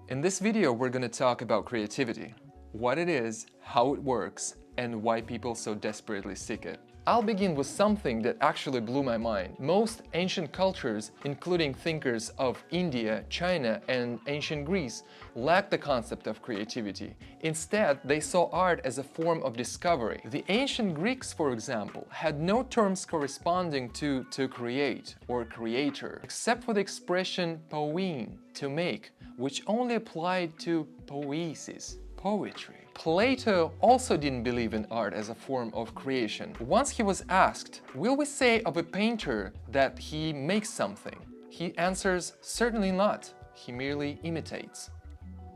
In this video, we're going to talk about creativity, what it is, how it works, and why people so desperately seek it. I'll begin with something that actually blew my mind. Most ancient cultures, including thinkers of India, China, and ancient Greece, lacked the concept of creativity. Instead, they saw art as a form of discovery. The ancient Greeks, for example, had no terms corresponding to create or creator, except for the expression poiein, to make, which only applied to poiesis, poetry. Plato also didn't believe in art as a form of creation. Once he was asked, will we say of a painter that he makes something? He answers, certainly not. He merely imitates.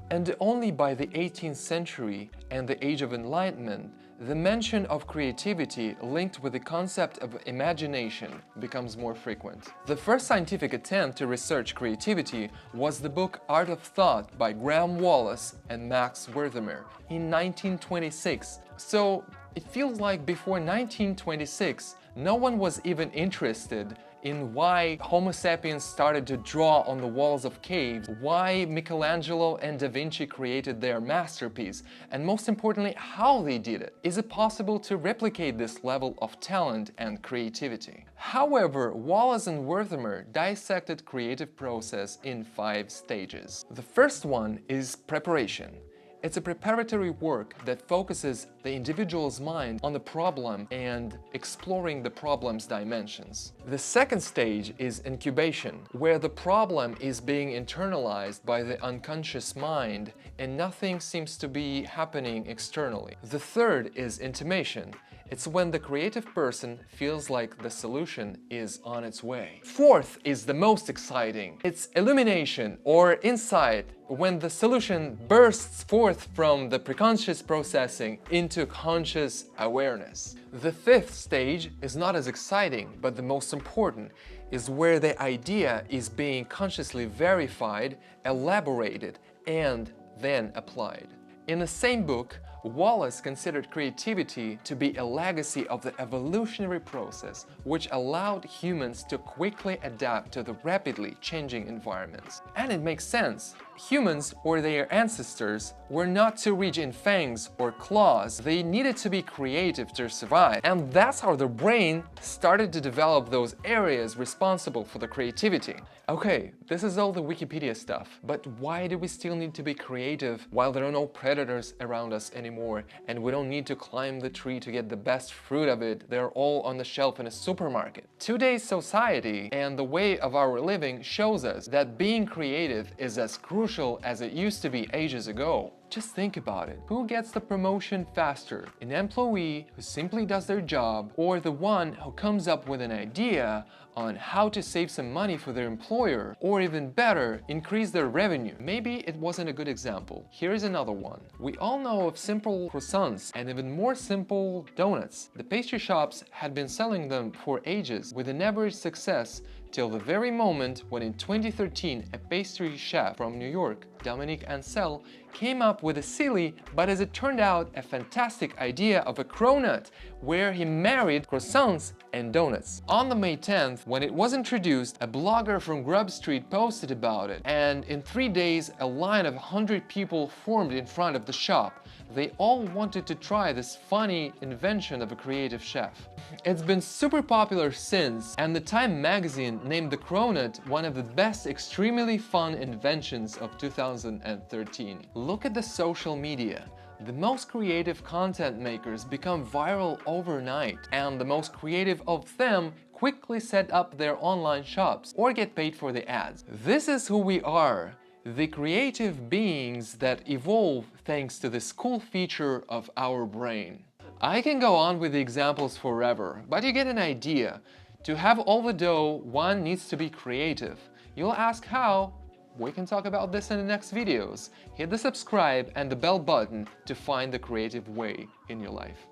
And only by the 18th century and the Age of Enlightenment, the mention of creativity linked with the concept of imagination becomes more frequent. The first scientific attempt to research creativity was the book Art of Thought by Graham Wallas and Max Wertheimer in 1926. So it feels like before 1926, no one was even interested in why Homo sapiens started to draw on the walls of caves, why Michelangelo and Da Vinci created their masterpiece, and most importantly, how they did it. Is it possible to replicate this level of talent and creativity? However, Wallas and Wertheimer dissected creative process in 5 stages. The first one is preparation. It's a preparatory work that focuses the individual's mind on the problem and exploring the problem's dimensions. The second stage is incubation, where the problem is being internalized by the unconscious mind and nothing seems to be happening externally. The third is intimation. It's when the creative person feels like the solution is on its way. Fourth is the most exciting. It's illumination or insight, when the solution bursts forth from the preconscious processing into conscious awareness. The fifth stage is not as exciting, but the most important, is where the idea is being consciously verified, elaborated, and then applied. In the same book, Wallas considered creativity to be a legacy of the evolutionary process, which allowed humans to quickly adapt to the rapidly changing environments. And it makes sense. Humans, or their ancestors, were not too rich in fangs or claws. They needed to be creative to survive. And that's how the brain started to develop those areas responsible for the creativity. Okay, this is all the Wikipedia stuff, but why do we still need to be creative while there are no predators around us anymore and we don't need to climb the tree to get the best fruit of it? They're all on the shelf in a supermarket. Today's society and the way of our living shows us that being creative is as crucial as it used to be ages ago. Just think about it. Who gets the promotion faster? An employee who simply does their job, or the one who comes up with an idea on how to save some money for their employer, or even better, increase their revenue? Maybe it wasn't a good example. Here's another one. We all know of simple croissants and even more simple donuts. The pastry shops had been selling them for ages with an average success till the very moment when in 2013 a pastry chef from New York, Dominique Ancel, came up with a silly, but as it turned out, a fantastic idea of a cronut, where he married croissants and donuts. On the May 10th, when it was introduced, a blogger from Grub Street posted about it, and in 3 days a line of 100 people formed in front of the shop. They all wanted to try this funny invention of a creative chef. It's been super popular since, and the Time magazine named the cronut one of the best extremely fun inventions of 2013. Look at the social media. The most creative content makers become viral overnight, and the most creative of them quickly set up their online shops or get paid for the ads. This is who we are. The creative beings that evolve thanks to this cool feature of our brain. I can go on with the examples forever, but you get an idea. To have all the dough, one needs to be creative. You'll ask how? We can talk about this in the next videos. Hit the subscribe and the bell button to find the creative way in your life.